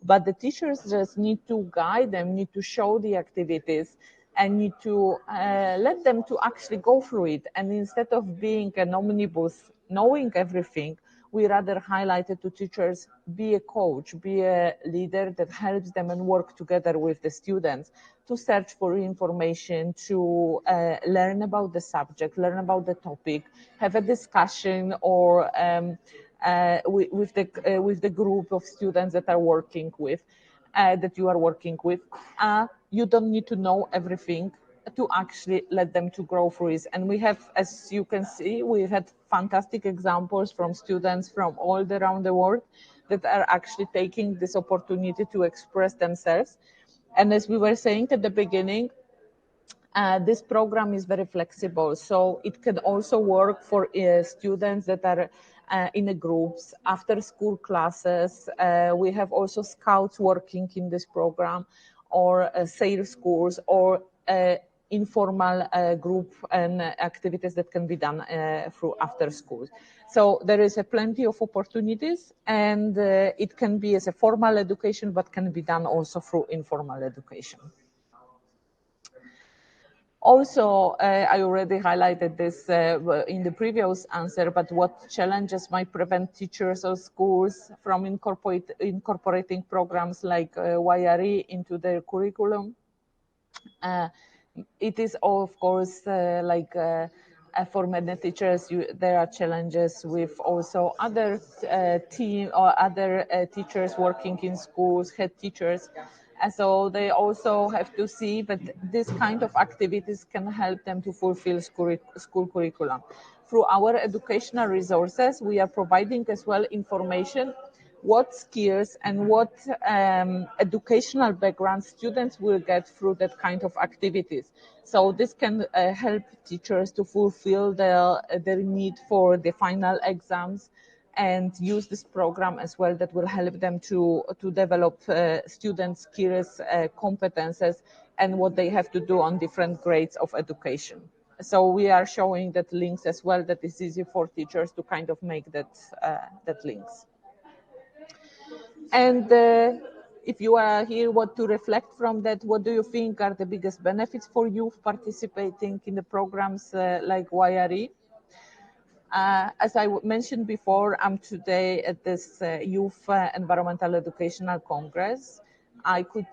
but the teachers just need to guide them, need to show the activities, and need to let them to actually go through it. And instead of being an omnibus, knowing everything, we rather highlighted to teachers, be a coach, be a leader that helps them and work together with the students to search for information, to learn about the subject, learn about the topic, have a discussion or with the group of students that are working with, that you are working with. You don't need to know everything to actually let them to grow through it. And we have, as you can see, we had fantastic examples from students from all around the world that are actually taking this opportunity to express themselves. And as we were saying at the beginning, this program is very flexible, so it can also work for students that are in the groups, after school classes. We have also scouts working in this program, or sales schools, or informal group and activities that can be done through after school. So there is plenty of opportunities, and it can be as a formal education, but can be done also through informal education. Also, I already highlighted this in the previous answer, but what challenges might prevent teachers or schools from incorporating programs like YRE into their curriculum? It is, of course, for many teachers, there are challenges with also other team or other teachers working in schools, head teachers. And so they also have to see that this kind of activities can help them to fulfill school curriculum. Through our educational resources, we are providing as well information what skills and what educational background students will get through that kind of activities. So this can help teachers to fulfill their need for the final exams, and use this program as well that will help them to develop student skills, competences, and what they have to do on different grades of education. So we are showing that links as well, that is easy for teachers to kind of make that links. And if you are here, what to reflect from that, what do you think are the biggest benefits for youth participating in the programs like YRE? As I mentioned before, I'm today at this Youth Environmental Educational Congress. I could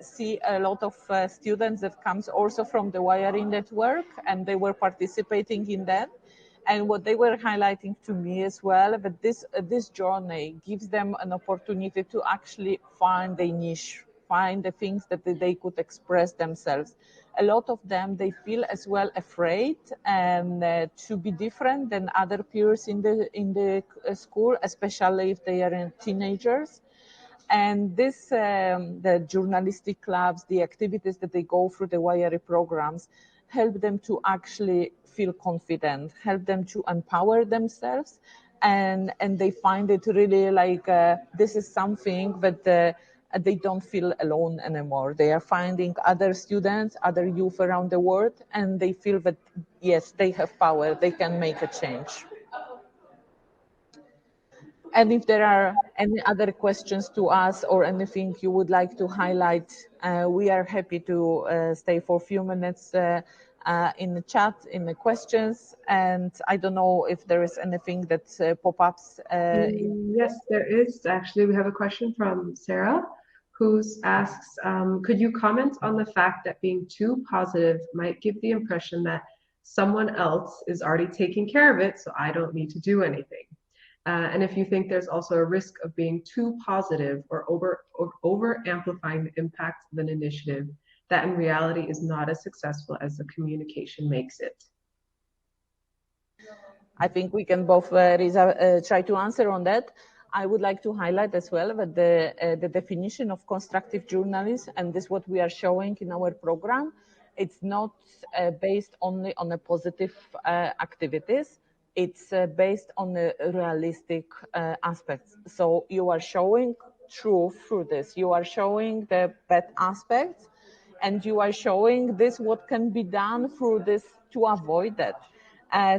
see a lot of students that comes also from the YRE network, and they were participating in that. And what they were highlighting to me as well, that this journey gives them an opportunity to actually find their niche, find the things that they could express themselves. A lot of them, they feel as well afraid and to be different than other peers in the school, especially if they are teenagers. And this, the journalistic clubs, the activities that they go through the YRE programs, help them to actually feel confident, help them to empower themselves, and they find it really like this is something that they don't feel alone anymore. They are finding other students, other youth around the world, and they feel that yes, they have power, they can make a change. And if there are any other questions to us or anything you would like to highlight, we are happy to stay for a few minutes in the chat, in the questions. And I don't know if there is anything that pop-ups. Yes, there is. Actually, we have a question from Sarah, who asks, could you comment on the fact that being too positive might give the impression that someone else is already taking care of it, so I don't need to do anything? And if you think there's also a risk of being too positive or over amplifying the impact of an initiative that in reality is not as successful as the communication makes it. I think we can both try to answer on that. I would like to highlight as well that the definition of constructive journalism, and this is what we are showing in our program, it's not based only on the positive activities. It's based on the realistic aspects. So you are showing truth through this. You are showing the bad aspects, and you are showing this what can be done through this to avoid that.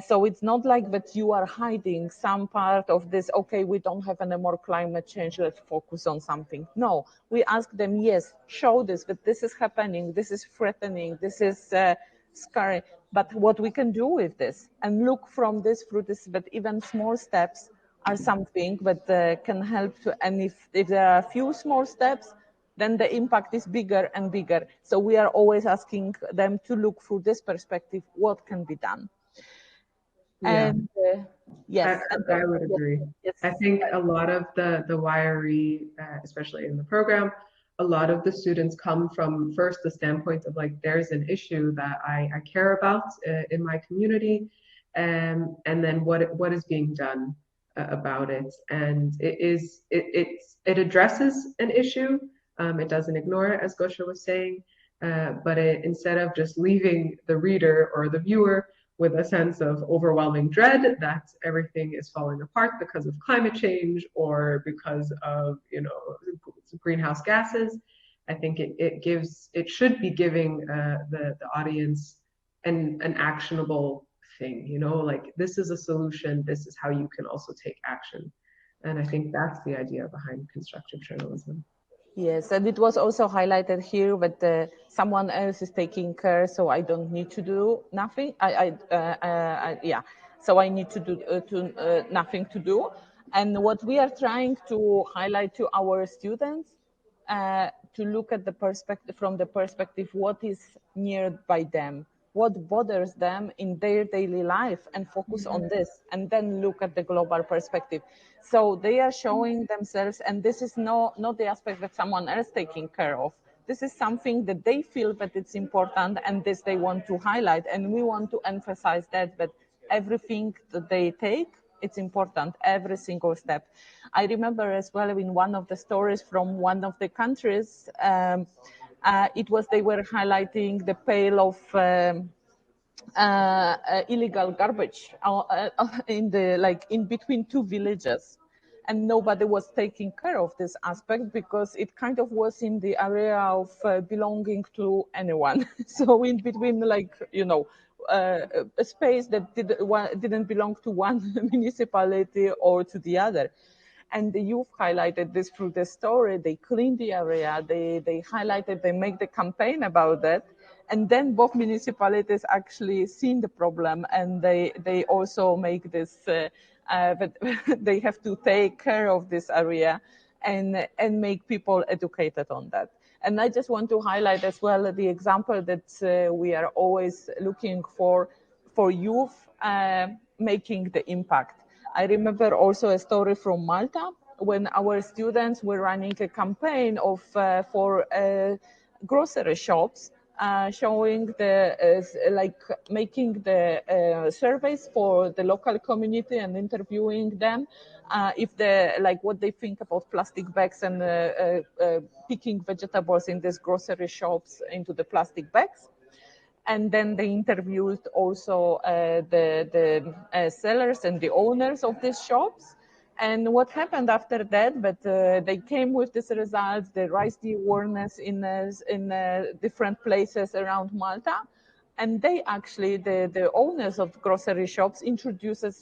So it's not like that you are hiding some part of this, okay, we don't have any more climate change, let's focus on something. No, we ask them, yes, show this, but this is happening, this is threatening, this is scary, but what we can do with this, and look from this through this, that even small steps are something that can help to, and if there are a few small steps, then the impact is bigger and bigger. So we are always asking them to look through this perspective, what can be done. Yeah. And yes, I would agree. Yes. I think a lot of the YRE, especially in the program, a lot of the students come from first the standpoint of like, there's an issue that I care about in my community, and then what is being done about it. And it addresses an issue. It doesn't ignore it, as Gosia was saying, but instead of just leaving the reader or the viewer with a sense of overwhelming dread that everything is falling apart because of climate change or because of, greenhouse gases. I think it should be giving the audience an actionable thing, like this is a solution, this is how you can also take action. And I think that's the idea behind constructive journalism. Yes, and it was also highlighted here that someone else is taking care, so I don't need to do nothing. So I need to do nothing to do. And what we are trying to highlight to our students, to look at the perspective from the perspective what is near by them, what bothers them in their daily life, and focus on this, and then look at the global perspective. So they are showing themselves, and this is not the aspect that someone else taking care of. This is something that they feel that it's important, and this they want to highlight, and we want to emphasize that everything that they take, it's important, every single step. I remember as well in one of the stories from one of the countries, it was they were highlighting the pile of illegal garbage in between two villages, and nobody was taking care of this aspect because it kind of was in the area of belonging to anyone. So in between, a space that didn't belong to one municipality or to the other. And the youth highlighted this through the story. They clean the area, they highlighted, they make the campaign about that. And then both municipalities actually seen the problem, and they also make this, that they have to take care of this area and make people educated on that. And I just want to highlight as well the example that we are always looking for youth making the impact. I remember also a story from Malta when our students were running a campaign for grocery shops, showing making the surveys for the local community and interviewing them what they think about plastic bags and picking vegetables in these grocery shops into the plastic bags. And then they interviewed also the sellers and the owners of these shops. And what happened after that? But they came with these results. They raised the awareness in different places around Malta. And they actually, the owners of grocery shops, introduced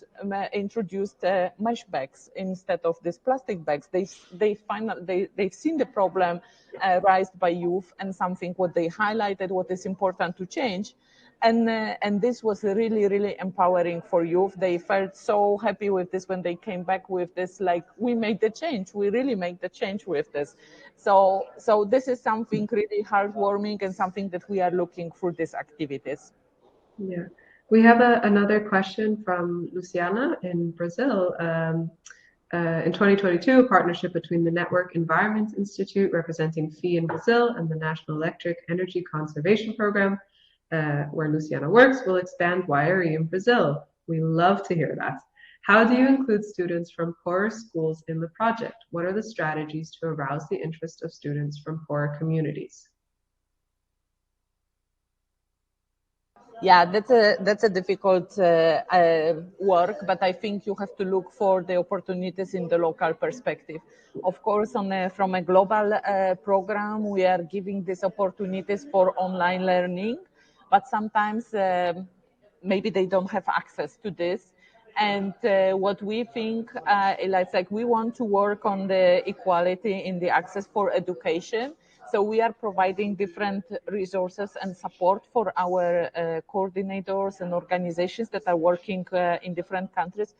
mesh bags instead of these plastic bags. They've seen the problem raised by youth, and something what they highlighted, what is important to change. And this was really, really empowering for youth. They felt so happy with this when they came back with this, we made the change. We really made the change with this. So this is something really heartwarming and something that we are looking for these activities. Yeah, we have another question from Luciana in Brazil. In 2022, a partnership between the Network Environment Institute representing FEE in Brazil and the National Electric Energy Conservation Program, where Luciana works, will expand YRE in Brazil. We love to hear that. How do you include students from poorer schools in the project? What are the strategies to arouse the interest of students from poorer communities? Yeah, that's a difficult work, but I think you have to look for the opportunities in the local perspective. Of course, from a global program, we are giving these opportunities for online learning, but sometimes maybe they don't have access to this. And what we think, it's like we want to work on the equality in the access for education. So we are providing different resources and support for our coordinators and organizations that are working in different countries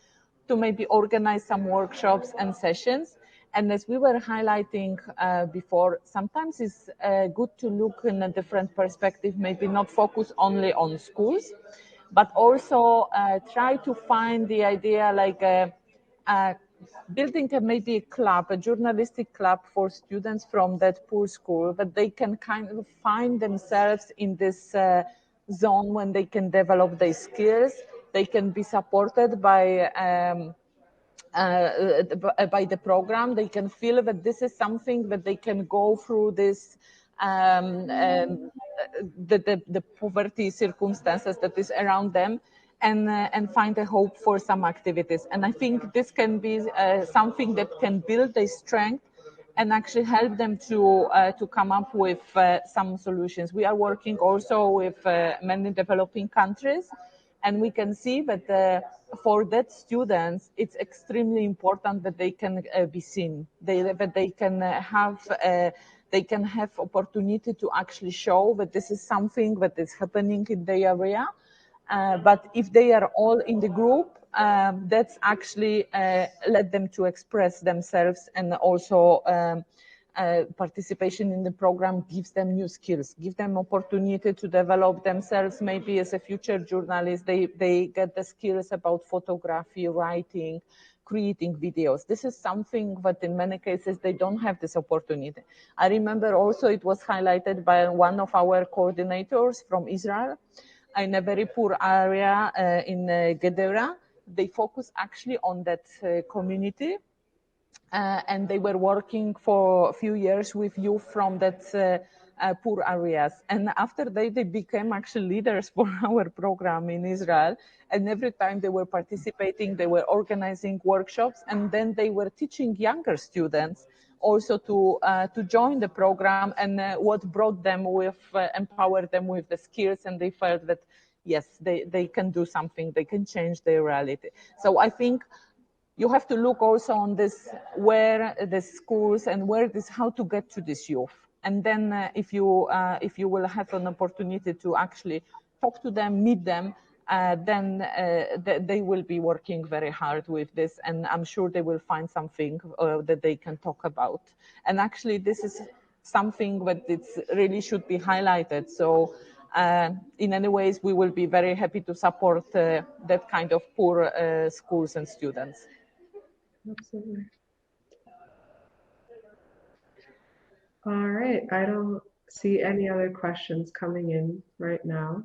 to maybe organize some workshops and sessions. And as we were highlighting before, sometimes it's good to look in a different perspective, maybe not focus only on schools, but also try to find the idea like building maybe a club, a journalistic club for students from that poor school, but they can kind of find themselves in this zone when they can develop their skills. They can be supported by the program. They can feel that this is something that they can go through this the poverty circumstances that is around them, and find a hope for some activities. And I think this can be something that can build their strength and actually help them to come up with some solutions. We are working also with many developing countries, and we can see that for that students, it's extremely important that they can be seen, that they can have opportunity to actually show that this is something that is happening in the area. But if they are all in the group, that's actually let them to express themselves, and also participation in the program gives them new skills, give them opportunity to develop themselves. Maybe as a future journalist, they get the skills about photography, writing, creating videos. This is something that in many cases they don't have this opportunity. I remember also it was highlighted by one of our coordinators from Israel in a very poor area in Gedera. They focus actually on that community. And they were working for a few years with youth from that poor areas. And after they became actually leaders for our program in Israel. And every time they were participating, they were organizing workshops, and then they were teaching younger students also to join the program. And what brought them with, empowered them with the skills, and they felt that, yes, they can do something, they can change their reality. So I think you have to look also on this, where the schools and where this, how to get to this youth. And then if you will have an opportunity to actually talk to them, meet them, then they will be working very hard with this, and I'm sure they will find something that they can talk about. And actually, this is something that it's really should be highlighted. So in any ways, we will be very happy to support that kind of poor schools and students. Absolutely. All right, I don't see any other questions coming in right now.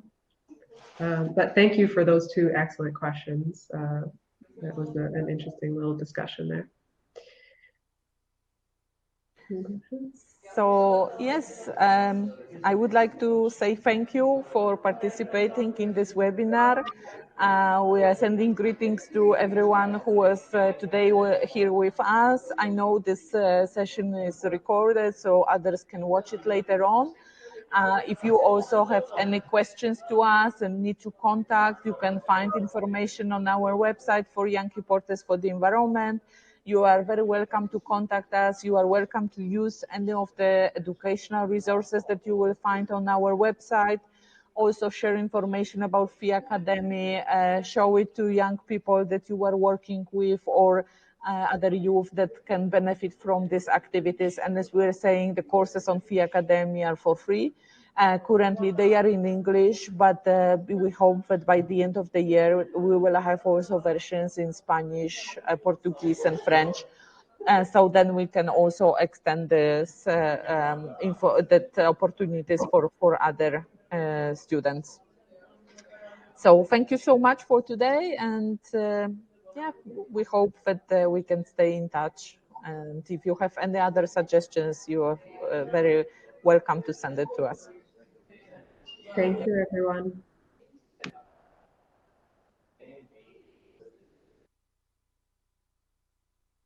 But thank you for those two excellent questions. That was an interesting little discussion there. So yes, I would like to say thank you for participating in this webinar. We are sending greetings to everyone who was today here with us. I know this session is recorded, so others can watch it later on. If you also have any questions to us and need to contact, you can find information on our website for Young Reporters for the Environment. You are very welcome to contact us. You are welcome to use any of the educational resources that you will find on our website. Also share information about FEE Academy, show it to young people that you are working with, or other youth that can benefit from these activities. And as we're saying, the courses on FEE Academy are for free. Currently they are in English, but we hope that by the end of the year, we will have also versions in Spanish, Portuguese and French. So then we can also extend this opportunities for other students. So thank you so much for today, and yeah, we hope that we can stay in touch. And if you have any other suggestions, you are very welcome to send it to us. Thank you, everyone.